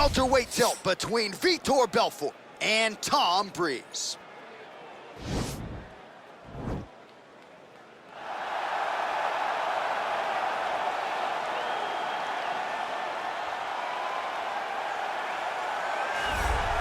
welterweight tilt between Vitor Belfort and Tom Breese.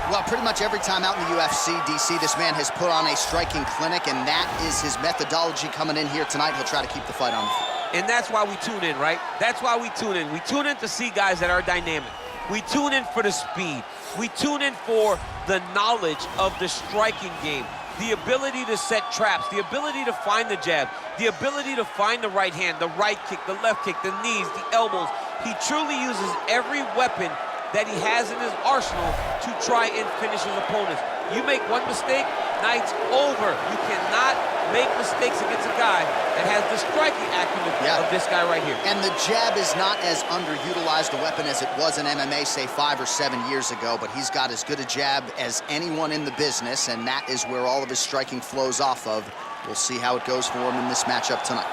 Well, pretty much every time out in the UFC, DC, this man has put on a striking clinic, and that is his methodology coming in here tonight. He'll try to keep the fight on the feet. And that's why we tune in, right? That's why we tune in. We tune in to see guys that are dynamic. We tune in for the speed. We tune in for the knowledge of the striking game, the ability to set traps, the ability to find the jab, the ability to find the right hand, the right kick, the left kick, the knees, the elbows. He truly uses every weapon that he has in his arsenal to try and finish his opponents. You make one mistake, night's over. You cannot make mistakes against a guy that has the striking acumen of this guy right here. And the jab is not as underutilized a weapon as it was in MMA, say 5 or 7 years ago, but he's got as good a jab as anyone in the business, and that is where all of his striking flows off of. We'll see how it goes for him in this matchup tonight.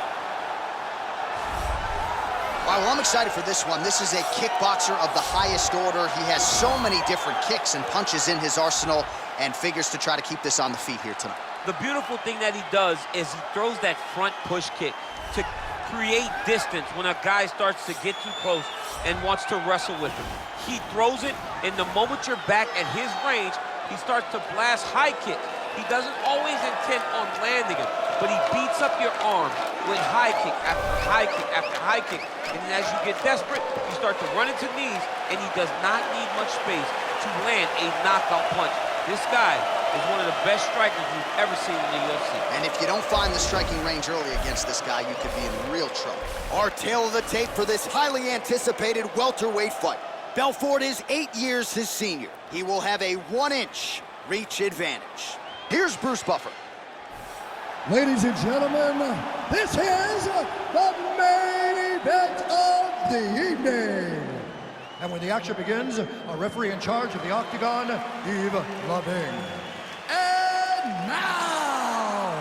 All right, well, I'm excited for this one. This is a kickboxer of the highest order. He has so many different kicks and punches in his arsenal and figures to try to keep this on the feet here tonight. The beautiful thing that he does is he throws that front push kick to create distance when a guy starts to get too close and wants to wrestle with him. He throws it, and the moment you're back at his range, he starts to blast high kicks. He doesn't always intend on landing it, but he beats up your arm with high kick after high kick after high kick. And then as you get desperate, you start to run into knees, and he does not need much space to land a knockout punch. This guy is one of the best strikers we've ever seen in the UFC. And if you don't find the striking range early against this guy, you could be in real trouble. Our tail of the tape for this highly anticipated welterweight fight. Belfort is 8 years his senior. He will have a 1-inch reach advantage. Here's Bruce Buffer. Ladies and gentlemen, this is the main event of the evening. And when the action begins, a referee in charge of the Octagon, Yves Lavigne. And now,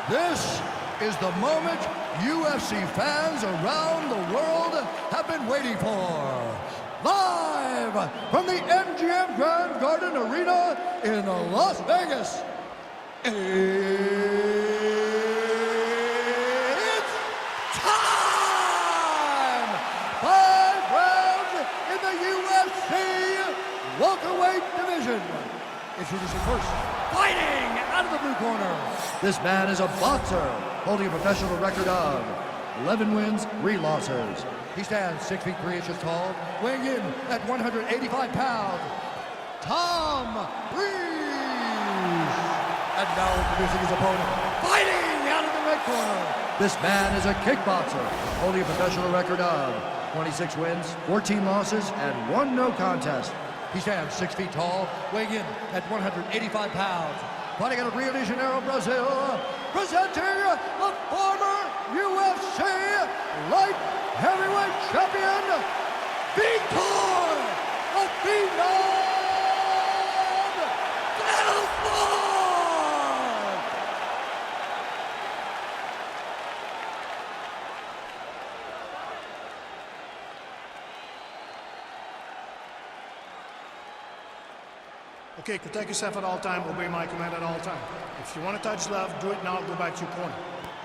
this is the moment UFC fans around the world have been waiting for. Live from the MGM Grand Garden Arena in Las Vegas. It's time! 5 rounds in the UFC welterweight division. Introducing first, fighting out of the blue corner. This man is a boxer holding a professional record of 11 wins, 3 losses. He stands 6 feet 3 inches tall, weighing in at 185 pounds. Tom Breese. And now introducing his opponent, fighting out of the red corner. This man is a kickboxer, holding a professional record of 26 wins, 14 losses, and 1 no contest. He stands 6 feet tall, weighing in at 185 pounds. Fighting out of Rio de Janeiro, Brazil, presenting the former UFC light heavyweight champion, Vitor Belfort. Okay, protect yourself at all time, obey my command at all time. If you want to touch love, do it now, go back to your corner.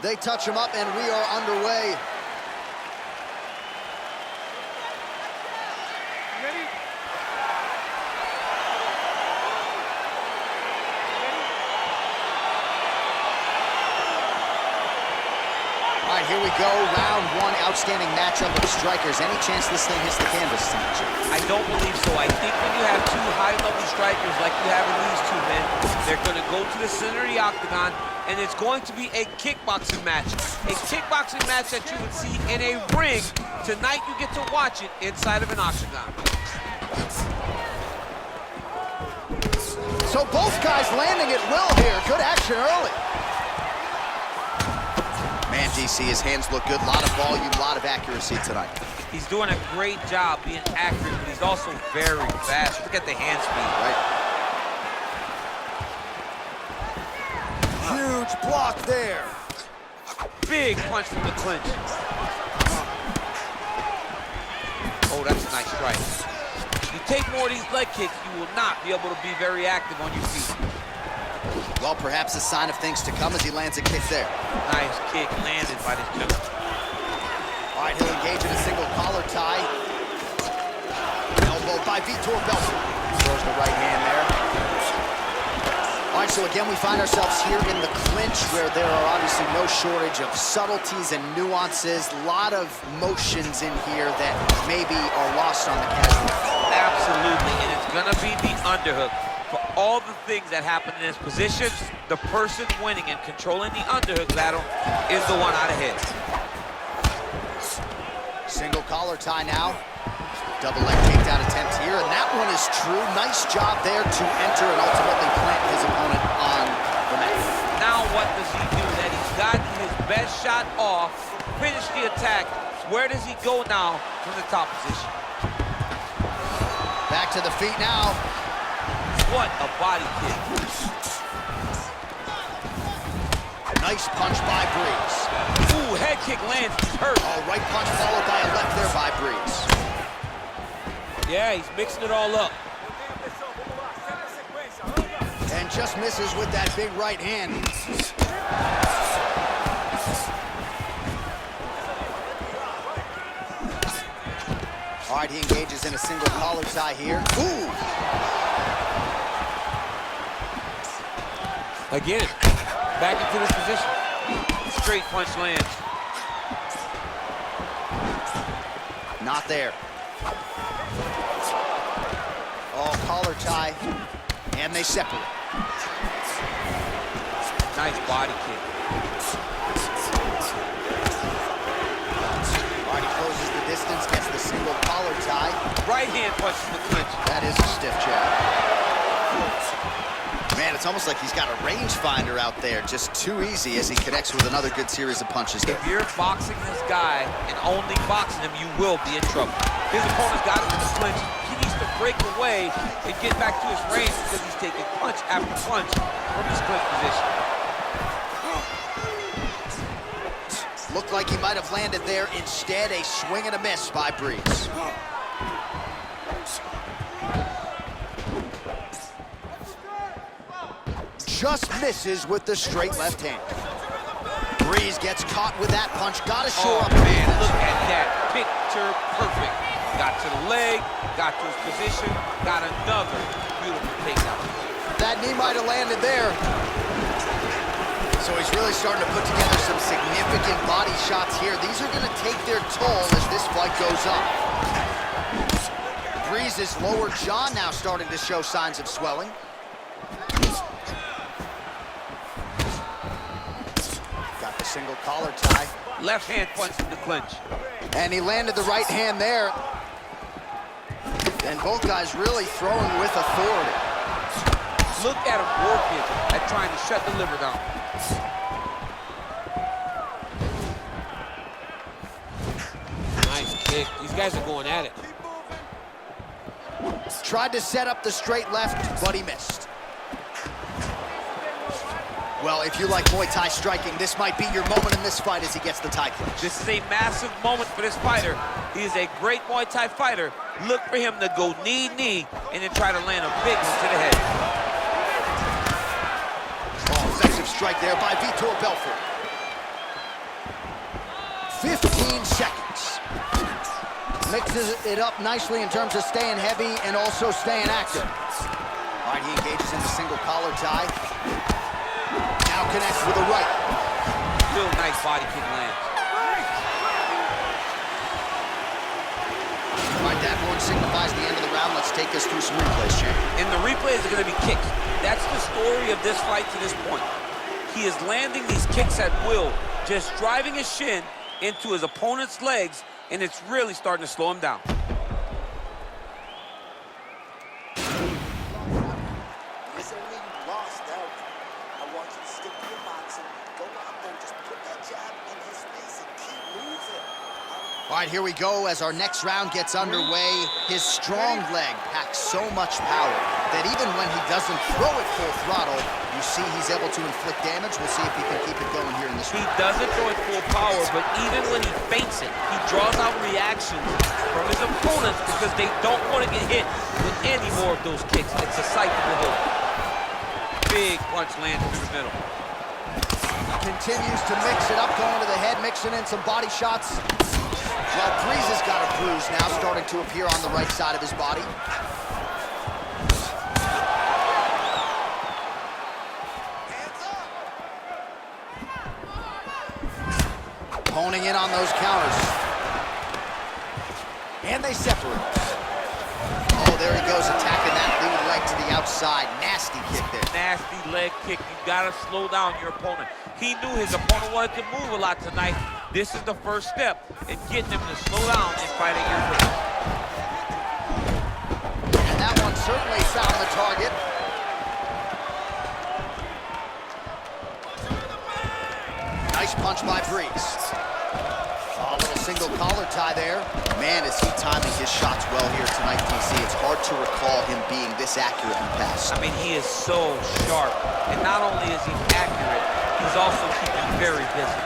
They touch him up, and we are underway. Ready? All right, here we go. Round 1, outstanding matchup of strikers. Any chance this thing hits the canvas tonight? I don't believe so. I think when you have 2 high-level strikers like you have in these 2 men, they're going to go to the center of the octagon, and it's going to be a kickboxing match. A kickboxing match that you would see in a ring. Tonight, you get to watch it inside of an octagon. So both guys landing at will here. Good action early. Man, DC, his hands look good. A lot of volume, a lot of accuracy tonight. He's doing a great job being accurate, but he's also very fast. Look at the hand speed. Right. Huge block there. Big punch from the clinch. Oh, that's a nice strike. He take more of these leg kicks, you will not be able to be very active on your feet. Well, perhaps a sign of things to come as he lands a kick there. Nice kick landed by this gentleman. All right, he'll engage in a single collar tie. Elbow by Vitor Belfort. Throws the right hand there. All right, so again, we find ourselves here in the clinch where there are obviously no shortage of subtleties and nuances. A lot of motions in here that maybe are lost on the casual. Absolutely, and it's gonna be the underhook. For all the things that happen in this position, the person winning and controlling the underhook battle is the one out ahead. Single collar tie now. Double leg takedown attempt here, and that one is true. Nice job there to enter and ultimately plant his opponent on the mat. Now what does he do? That he's gotten his best shot off, finished the attack. Where does he go now from the top position? Back to the feet now. What a body kick. Nice punch by Breeze. Ooh, head kick lands, he's hurt. Oh, right punch followed by a left there by Breeze. Yeah, he's mixing it all up. And just misses with that big right hand. All right, he engages in a single collar tie here. Ooh! Again, back into this position. Straight punch lands. Not there. Oh, collar tie. And they separate. Nice body kick. All right, he closes the distance, gets the single collar tie. Right hand punches the clinch. That is a stiff jab. Man, it's almost like he's got a rangefinder out there, just too easy as he connects with another good series of punches. If you're boxing this guy and only boxing him, you will be in trouble. His opponent's got him in the clinch. He needs to break away and get back to his range because he's taking punch after punch from his clinch position. Looked like he might have landed there. Instead, a swing and a miss by Breeze. Just misses with the straight left hand. Breeze gets caught with that punch. Gotta shore up. Man, look at that. Picture perfect. Got to the leg, got to his position, got another beautiful takedown. That knee might have landed there. So he's really starting to put together some significant body shots here. These are gonna take their toll as this fight goes on. Breeze's lower jaw now starting to show signs of swelling. Got the single collar tie. Left hand punch in the clinch. And he landed the right hand there. And both guys really throwing with authority. Look at him working at trying to shut the liver down. Nice kick. These guys are going at it. Tried to set up the straight left, but he missed. Well, if you like Muay Thai striking, this might be your moment in this fight as he gets the Thai clinch. This is a massive moment for this fighter. He is a great Muay Thai fighter. Look for him to go knee, and then try to land a big one to the head. Oh, effective strike there by Vitor Belfort. 15 seconds. Mixes it up nicely in terms of staying heavy and also staying active. All right, he engages in the single collar tie. Now connects with a right. Still nice body kick lands. All right, that horn signifies the end of the round. Let's take us through some replays, champ. And the replays are going to be kicks. That's the story of this fight to this point. He is landing these kicks at will, just driving his shin into his opponent's legs, and it's really starting to slow him down. All right, here we go as our next round gets underway. His strong leg packs so much power that even when he doesn't throw it full throttle, you see he's able to inflict damage. We'll see if he can keep it going here in this He round. doesn't throw it full power, but even when he feints it, he draws out reactions from his opponents because they don't want to get hit any more of those kicks. It's a sight to behold. Big punch lands through the middle. Continues to mix it up, going to the head, mixing in some body shots. Well, Breeze has got a bruise now, starting to appear on the right side of his body. Honing in on those counters. And they separate. Oh, there he goes, attacking that lead leg to the outside. Nasty kick there. Nasty leg kick. You gotta slow down your opponent. He knew his opponent wanted to move a lot tonight. This is the first step in getting him to slow down and fighting your way. And that one certainly found the target. Nice punch by Breeze. A little single collar tie there. Man, is he timing his shots well here tonight, DC. It's hard to recall him being this accurate in the past. I mean, he is so sharp. And not only is he accurate, he's also keeping very busy.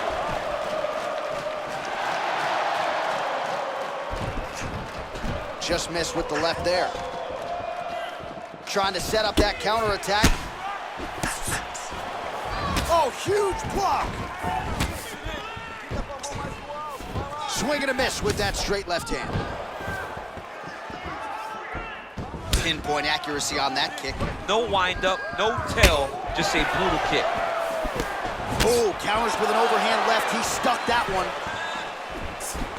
Just missed with the left there. Trying to set up that counterattack. Oh, huge block! Swing and a miss with that straight left hand. Pinpoint accuracy on that kick. No wind-up, no tail, just a brutal kick. Oh, counters with an overhand left. He stuck that one.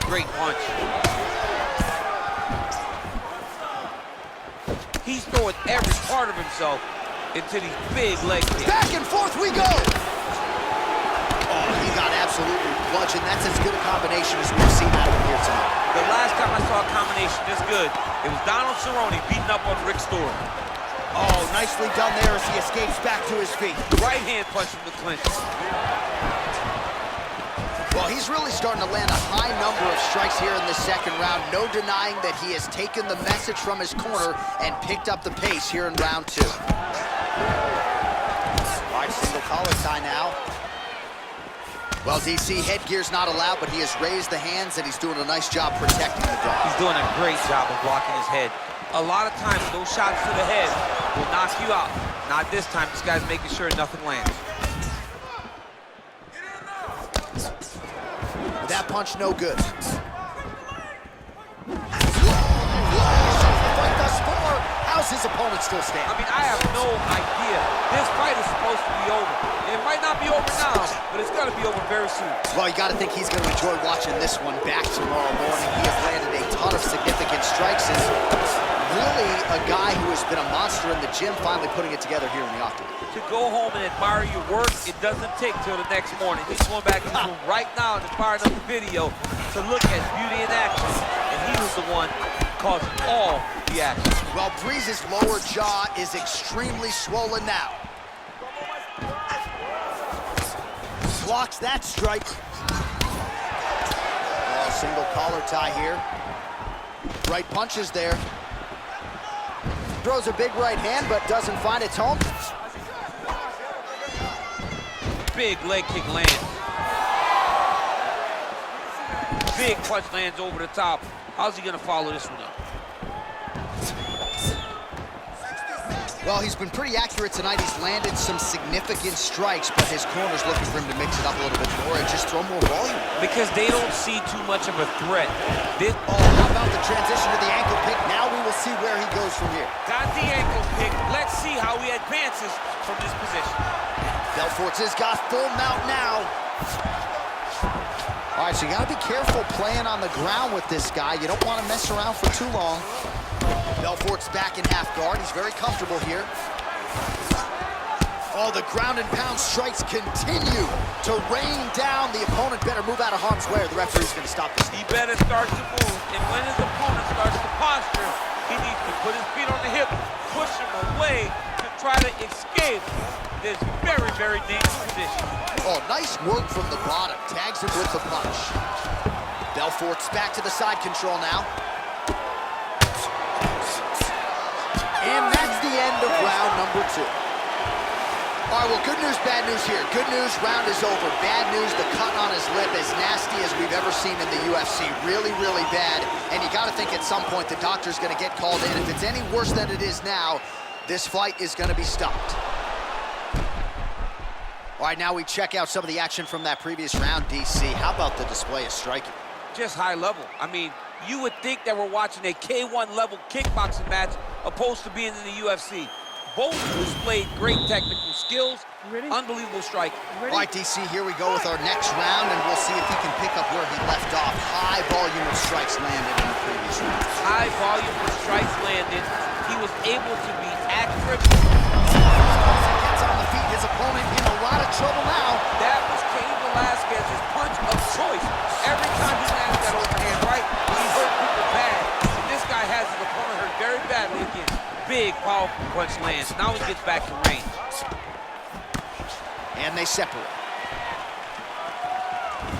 Great punch. He's throwing every part of himself into these big leg kicks. Back and forth we go! Oh, he got absolutely bludgeoned. That's as good a combination as we've seen out of him here tonight. The last time I saw a combination this good, it was Donald Cerrone beating up on Rick Story. Oh, nicely done there as he escapes back to his feet. Right hand punch from the clinch. Well, he's really starting to land a high number of strikes here in the second round. No denying that he has taken the message from his corner and picked up the pace here in round two. Wide single collar tie now. Well, DC, headgear's not allowed, but he has raised the hands and he's doing a nice job protecting the dog. He's doing a great job of blocking his head. A lot of times, those shots to the head will knock you out. Not this time. This guy's making sure nothing lands. That punch no good. How's his opponent still stand? I mean, I have no idea. This fight is supposed to be over. It might not be over now, but it's going to be over very soon. Well, you got to think he's going to enjoy watching this one back tomorrow morning. He has landed a ton of significant strikes and really a guy who has been a monster in the gym, finally putting it together here in the octagon. To go home and admire your work, it doesn't take till the next morning. He's going back into the room right now and firing up the video to look at beauty in action. And he was the one causing all the action. Well, Breeze's lower jaw is extremely swollen now. Blocks that strike. Oh, single collar tie here. Right punches there. Throws a big right hand, but doesn't find its home. Big leg kick lands. Big punch lands over the top. How's he going to follow this one up? Well, he's been pretty accurate tonight. He's landed some significant strikes, but his corner's looking for him to mix it up a little bit more and just throw more volume. Because they don't see too much of a threat. Oh, how about the transition to the ankle pick? Now we will see where he goes from here. Got the ankle pick. Let's see how he advances from this position. Belfort's has got full mount now. All right, so you got to be careful playing on the ground with this guy. You don't want to mess around for too long. Belfort's back in half guard. He's very comfortable here. Oh, the ground and pound strikes continue to rain down. The opponent better move out of harm's way or the referee's going to stop this. He better start to move, and when his opponent starts to posture, he needs to put his feet on the hip, push him away to try to escape this very, very dangerous position. Oh, nice work from the bottom. Tags him with the punch. Belfort's back to the side control now. And that's the end of round number two. All right, well, good news, bad news here. Good news, round is over. Bad news, the cut on his lip, as nasty as we've ever seen in the UFC. Really, really bad. And you got to think at some point the doctor's going to get called in. If it's any worse than it is now, this fight is going to be stopped. All right, now we check out some of the action from that previous round, DC. How about the display of striking? Just high level. I mean, you would think that we're watching a K1 level kickboxing match opposed to being in the UFC. Both displayed great technical skills, unbelievable striking. All right, DC, here we go with our next round, and we'll see if he can pick up where he left off. High volume of strikes landed in the previous round. High volume of strikes landed. He was able to be accurate. Gets on the feet, his opponent in a lot of trouble now. That was Cain Velasquez's punch of choice. Every time he landed that overhand right, he hurt people bad. And this guy has his opponent hurt very badly again. Big, powerful punch lands. Now he gets back to range. And they separate.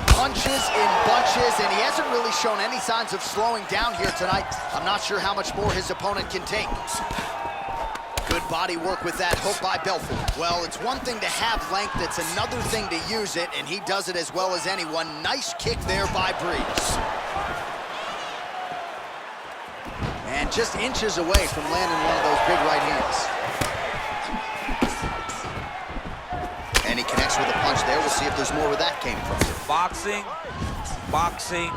Punches in bunches, and he hasn't really shown any signs of slowing down here tonight. I'm not sure how much more his opponent can take. Good body work with that hook by Belfort. Well, it's one thing to have length, it's another thing to use it, and he does it as well as anyone. Nice kick there by Breese. And just inches away from landing one of those big right hands. And he connects with a punch there. We'll see if there's more where that came from. Boxing, boxing,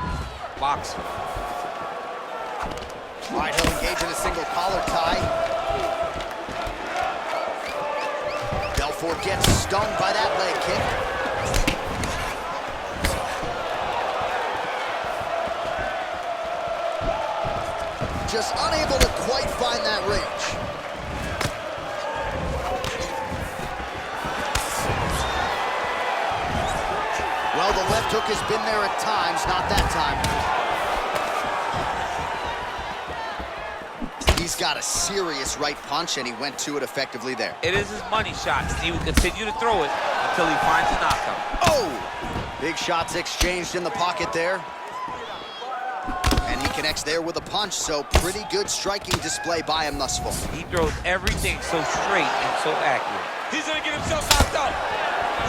boxing. All right, he'll engage in a single collar tie. Belfort gets stung by that leg kick. Just unable to quite find that range. Well, the left hook has been there at times, not that time. He's got a serious right punch, and he went to it effectively there. It is his money shot. He will continue to throw it until he finds a knockout. Oh! Big shots exchanged in the pocket there. And he connects there with a punch, so pretty good striking display by him thus far. He throws everything so straight and so accurate. He's gonna get himself knocked out.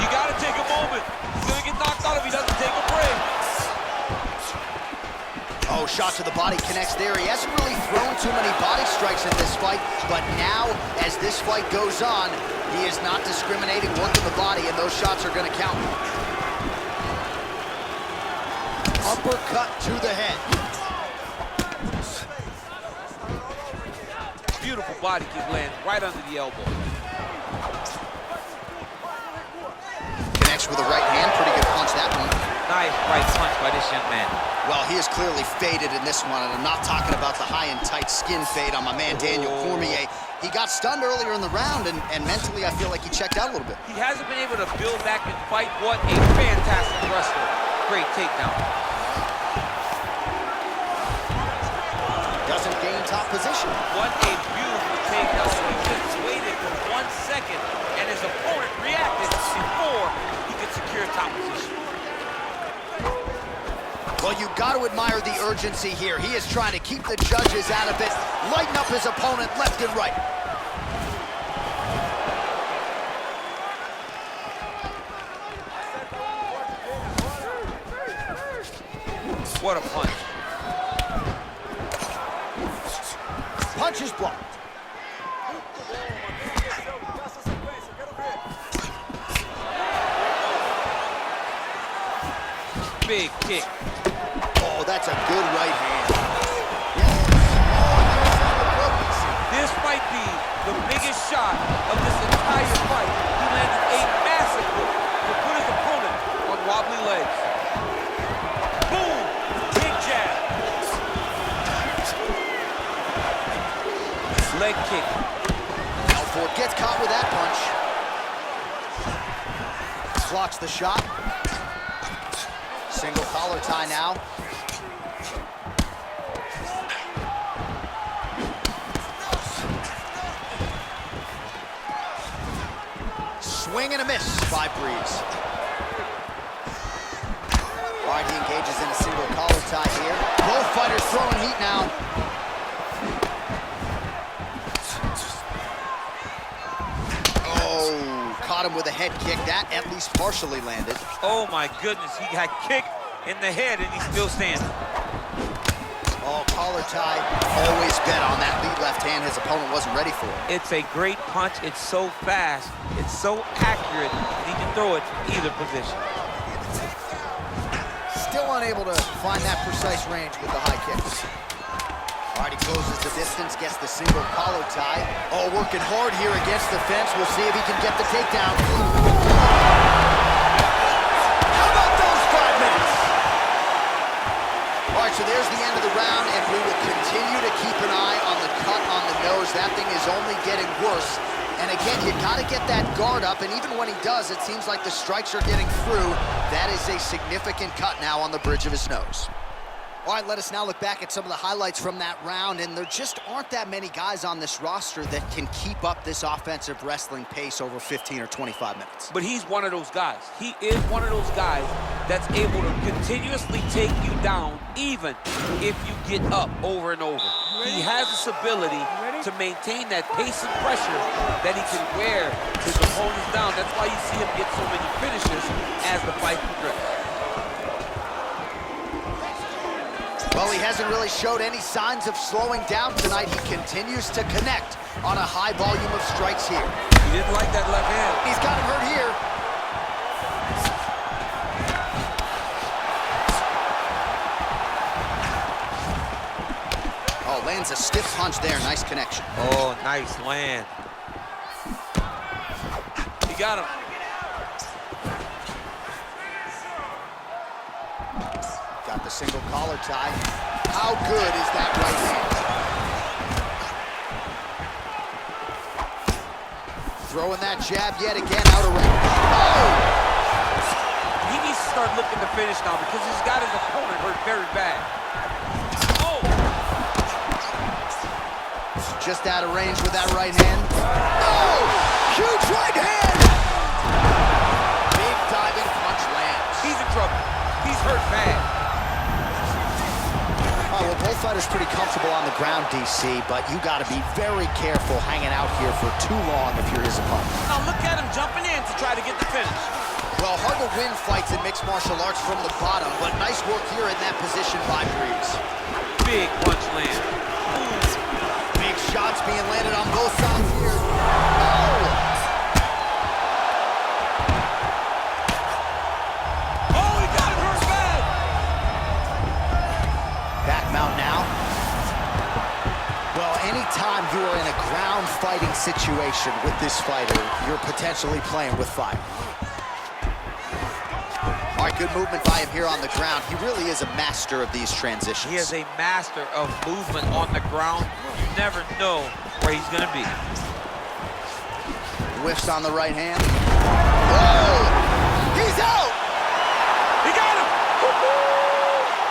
You gotta take a moment. He's gonna get knocked out if he doesn't take a break. Oh, shot to the body connects there. He hasn't really thrown too many body strikes in this fight, but now, as this fight goes on, he is not discriminating, working the body, and those shots are gonna count. Uppercut to the head. Beautiful body kick lands right under the elbow. Connects with a right hand, pretty good punch that one. Nice right punch by this young man. Well, he is clearly faded in this one, and I'm not talking about the high and tight skin fade on my man Daniel Cormier. He got stunned earlier in the round, and mentally I feel like he checked out a little bit. He hasn't been able to build back and fight. What a fantastic wrestler. Great takedown. Doesn't gain top position. What a beautiful takedown. He just waited for 1 second, and his opponent reacted before he could secure top position. Well, you got to admire the urgency here. He is trying to keep the judges out of it, lighten up his opponent left and right. What a punch. Punch is blocked. Big kick. Oh, that's a good right hand. This might be the biggest shot of this entire fight. He landed a massive hook to put his opponent on wobbly legs. Boom! Big jab. Leg kick. Belfort gets caught with that punch. Blocks the shot. Single collar tie now. Swing and a miss by Breeze. All right, he engages in a single collar tie here. Both fighters throwing heat now. him with a head kick. That at least partially landed. Oh my goodness, he got kicked in the head and he's still standing. Oh, collar tie. Always bet on that lead left hand his opponent wasn't ready for. It's a great punch. It's so fast. It's so accurate. He can throw it from either position. Still unable to find that precise range with the high kicks. All right, he closes the distance, gets the single collar tie. Oh, working hard here against the fence. We'll see if he can get the takedown. How about those 5 minutes? All right, so there's the end of the round, and we will continue to keep an eye on the cut on the nose. That thing is only getting worse. And again, you got to get that guard up, and even when he does, it seems like the strikes are getting through. That is a significant cut now on the bridge of his nose. All right, let us now look back at some of the highlights from that round, and there just aren't that many guys on this roster that can keep up this offensive wrestling pace over 15 or 25 minutes. But he's one of those guys. He is one of those guys that's able to continuously take you down even if you get up over and over. He has this ability to maintain that pace and pressure that he can wear his opponents down. That's why you see him get so many finishes as the fight progresses. Well, he hasn't really showed any signs of slowing down tonight. He continues to connect on a high volume of strikes here. He didn't like that left hand. He's got him hurt here. Oh, lands a stiff punch there. Nice connection. Oh, nice land. He got him. Got the single collar tie. How good is that right hand? Throwing that jab yet again out of range. Oh! He needs to start looking to finish now because he's got his opponent hurt very bad. Oh! Just out of range with that right hand. Oh! Huge right hand! Big diving punch lands. He's in trouble. He's hurt bad. Well, both fighters pretty comfortable on the ground, DC, but you got to be very careful hanging out here for too long if you're his opponent. Now look at him jumping in to try to get the finish. Well, hard to win fights in mixed martial arts from the bottom, but nice work here in that position by Breeze. Big punch land. Big shots being landed on both sides here. Oh! Anytime you are in a ground fighting situation with this fighter, you're potentially playing with fire. All right, good movement by him here on the ground. He really is a master of these transitions. He is a master of movement on the ground. You never know where he's going to be. Whiffs on the right hand. Whoa! He's out! He got him!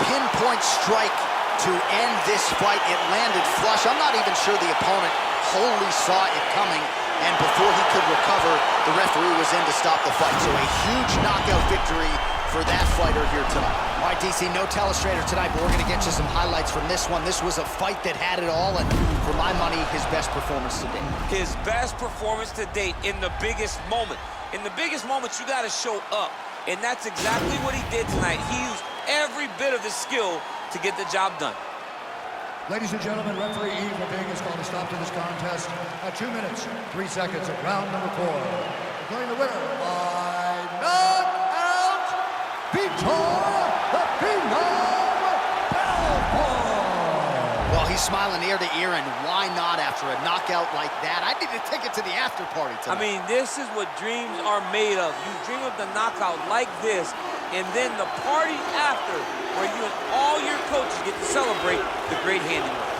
Pinpoint strike to end this fight. It landed flush. I'm not even sure the opponent wholly saw it coming, and before he could recover, the referee was in to stop the fight. So a huge knockout victory for that fighter here tonight. All right, DC, no telestrator tonight, but we're going to get you some highlights from this one. This was a fight that had it all, and for my money, his best performance to date. His best performance to date in the biggest moment. In the biggest moments, you got to show up, and that's exactly what he did tonight. He used every bit of his skill to get the job done. Ladies and gentlemen, referee Yves Laving has called a stop to this contest at 2 minutes, 3 seconds of round number 4. Declaring the winner by knockout, Vitor Belfort. Well, he's smiling ear to ear, and why not after a knockout like that? I need to take it to the after party tonight. I mean, this is what dreams are made of. You dream of the knockout like this, and then the party after, where you and all your coaches get to celebrate the great handiwork.